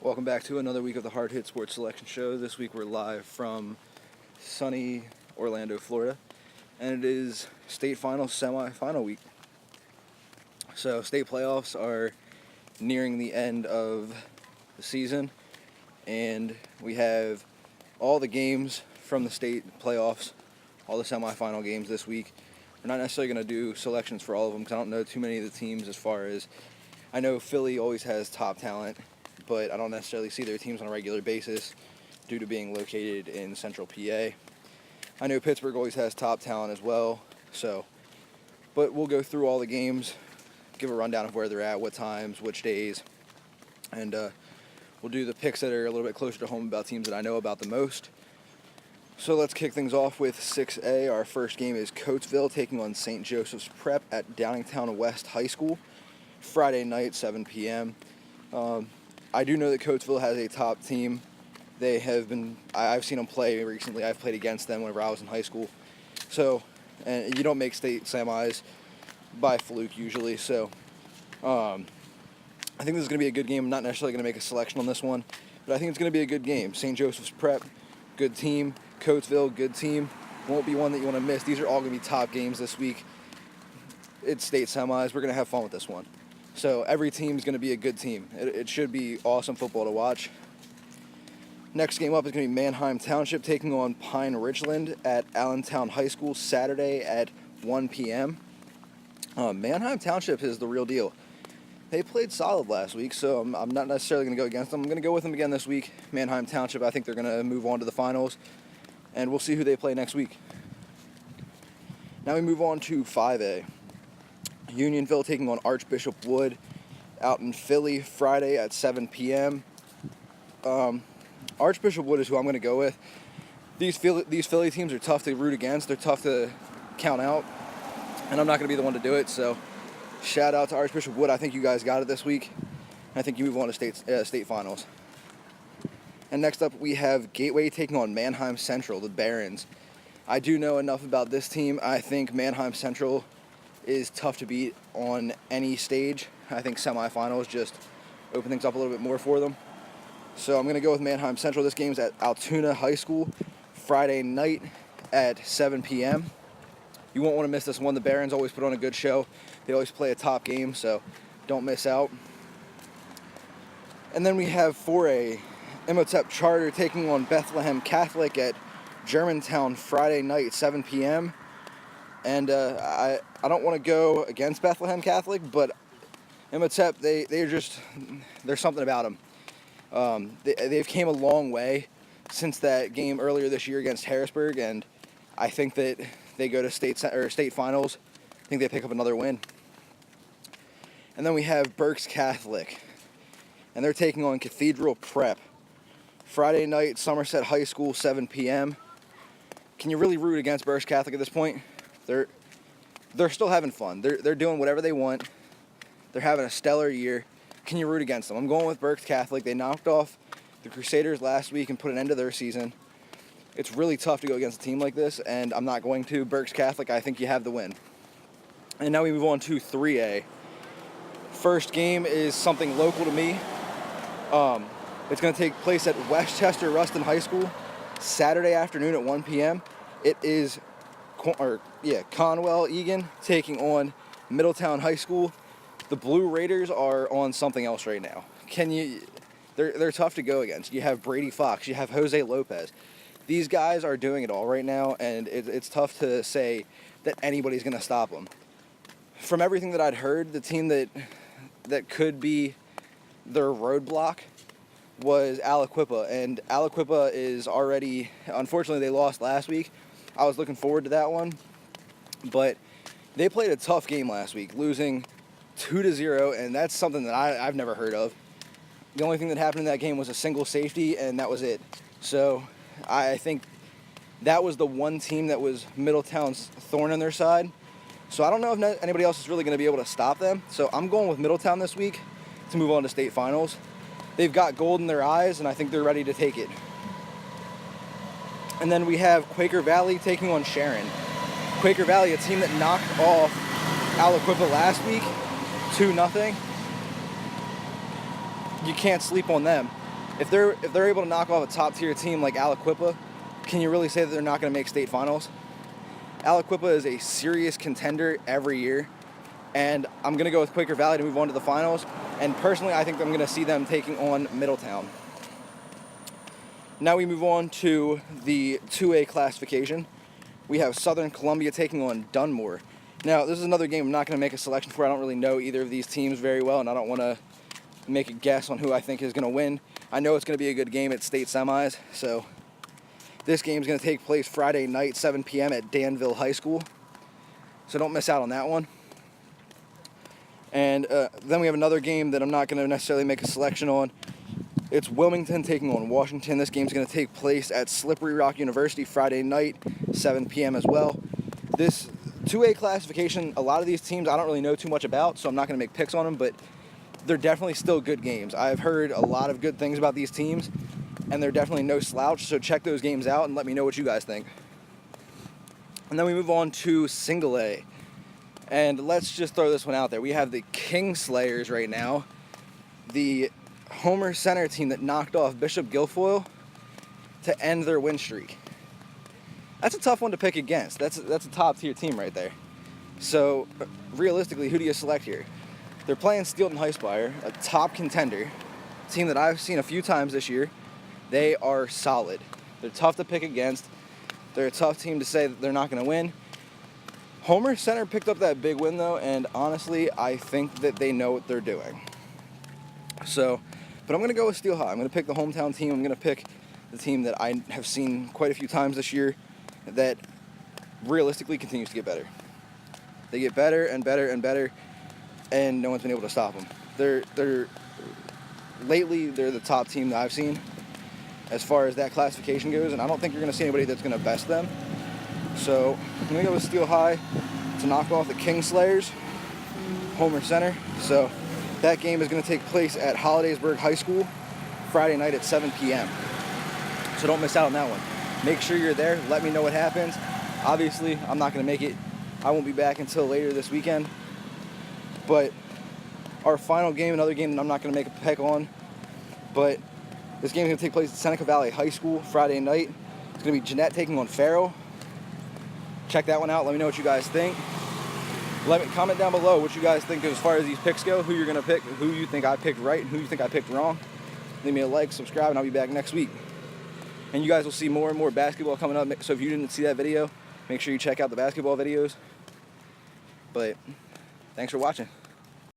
Welcome back to another week of the Hard Hit Sports Selection Show. This week we're live from sunny Orlando, Florida, and it is state finals semi-final week. So state playoffs are nearing the end of the season, and we have all the games from the state playoffs, all the semi-final games this week. We're not necessarily going to do selections for all of them because I don't know too many of the teams as far as, I know Philly always has top talent, but I don't necessarily see their teams on a regular basis due to being located in central PA. I know Pittsburgh always has top talent as well, but we'll go through all the games, give a rundown of where they're at, what times, which days, and we'll do the picks that are a little bit closer to home about teams that I know about the most. So let's kick things off with 6A. Our first game is Coatesville taking on St. Joseph's Prep at Downingtown West High School, Friday night, 7 p.m. I do know that Coatesville has a top team. They have been, I've seen them play recently. I've played against them whenever I was in high school. So, and you don't make state semis by fluke usually. So, I think this is going to be a good game. I'm not necessarily going to make a selection on this one, but I think it's going to be a good game. St. Joseph's Prep, good team. Coatesville, good team. Won't be one that you want to miss. These are all going to be top games this week. It's state semis. We're going to have fun with this one. So every team is going to be a good team. It should be awesome football to watch. Next game up is going to be Manheim Township taking on Pine Ridgeland at Allentown High School Saturday at 1 p.m. Manheim Township is the real deal. They played solid last week, so I'm not necessarily going to go against them. I'm going to go with them again this week. Manheim Township, I think they're going to move on to the finals, and we'll see who they play next week. Now we move on to 5A. Unionville taking on Archbishop Wood out in Philly Friday at 7 p.m. Archbishop Wood is who I'm going to go with. These Philly teams are tough to root against. They're tough to count out, and I'm not going to be the one to do it. So shout out to Archbishop Wood. I think you guys got it this week. I think you move on to state finals. And next up we have Gateway taking on Manheim Central, the Barons. I do know enough about this team. I think Manheim Central is tough to beat on any stage. I think semifinals just open things up a little bit more for them. So I'm going to go with Manheim Central. This game's at Altoona High School Friday night at 7 p.m. You won't want to miss this one. The Barons always put on a good show. They always play a top game, so don't miss out. And then we have 4A, Imhotep Charter taking on Bethlehem Catholic at Germantown Friday night, 7 p.m. And I don't want to go against Bethlehem Catholic, but Imhotep, there's something about them. They've came a long way since that game earlier this year against Harrisburg, and I think that they go to state finals. I think they pick up another win. And then we have Berks Catholic, and they're taking on Cathedral Prep. Friday night, Somerset High School, 7 p.m. Can you really root against Berks Catholic at this point? They're still having fun. They're doing whatever they want. They're having a stellar year. Can you root against them? I'm going with Berks Catholic. They knocked off the Crusaders last week and put an end to their season. It's really tough to go against a team like this, and I'm not going to. Berks Catholic, I think you have the win. And now we move on to 3A. First game is something local to me. It's going to take place at Westchester Ruston High School Saturday afternoon at 1 p.m. It is Conwell Egan taking on Middletown High School. The Blue Raiders are on something else right now. They're tough to go against. You have Brady Fox, you have Jose Lopez. These guys are doing it all right now, and it's tough to say that anybody's going to stop them. From everything that I'd heard, the team that could be their roadblock was Aliquippa, and Aliquippa is already, unfortunately they lost last week. I was looking forward to that one, but they played a tough game last week, losing 2-0, and that's something that I've never heard of. The only thing that happened in that game was a single safety, and that was it. So I think that was the one team that was Middletown's thorn in their side. So I don't know if anybody else is really going to be able to stop them. So I'm going with Middletown this week to move on to state finals. They've got gold in their eyes, and I think they're ready to take it. And then we have Quaker Valley taking on Sharon. Quaker Valley, a team that knocked off Aliquippa last week, 2-0. You can't sleep on them. if they're able to knock off a top tier team like Aliquippa, can you really say that they're not going to make state finals? Aliquippa is a serious contender every year, and I'm going to go with Quaker Valley to move on to the finals. And personally, I think I'm going to see them taking on Middletown. Now we move on to the 2A classification. We have Southern Columbia taking on Dunmore. Now, this is another game I'm not going to make a selection for. I don't really know either of these teams very well, and I don't want to make a guess on who I think is going to win. I know it's going to be a good game at state semis, so this game is going to take place Friday night, 7 p.m. at Danville High School. So don't miss out on that one. And then we have another game that I'm not going to necessarily make a selection on. It's Wilmington taking on Washington. This game is going to take place at Slippery Rock University Friday night, 7 p.m. as well. This 2A classification, a lot of these teams I don't really know too much about, so I'm not going to make picks on them, but they're definitely still good games. I've heard a lot of good things about these teams, and they're definitely no slouch, so check those games out and let me know what you guys think. And then we move on to Single A. And let's just throw this one out there. We have the Kingslayers right now, the Homer Center team that knocked off Bishop Guilfoyle to end their win streak. That's a tough one to pick against. That's a top tier team right there. So realistically, who do you select here? They're playing Steelton Highspire, a top contender, team that I've seen a few times this year. They are solid. They're tough to pick against. They're a tough team to say that they're not going to win. Homer Center picked up that big win, though, and honestly, I think that they know what they're doing. So, but I'm going to go with Steel High. I'm going to pick the hometown team. I'm going to pick the team that I have seen quite a few times this year that realistically continues to get better. They get better and better and better, and no one's been able to stop them. Lately, they're the top team that I've seen as far as that classification goes, and I don't think you're going to see anybody that's going to best them. So I'm going to go with Steel High to knock off the Kingslayers, Homer Center. So that game is going to take place at Hollidaysburg High School Friday night at 7 p.m. So don't miss out on that one. Make sure you're there. Let me know what happens. Obviously, I'm not going to make it. I won't be back until later this weekend. But our final game, another game that I'm not going to make a pick on, but this game is going to take place at Seneca Valley High School Friday night. It's going to be Jeanette taking on Farrell. Check that one out. Let me know what you guys think. Comment down below what you guys think as far as these picks go, who you're going to pick, who you think I picked right, and who you think I picked wrong. Leave me a like, subscribe, and I'll be back next week. And you guys will see more and more basketball coming up. So if you didn't see that video, make sure you check out the basketball videos. But thanks for watching.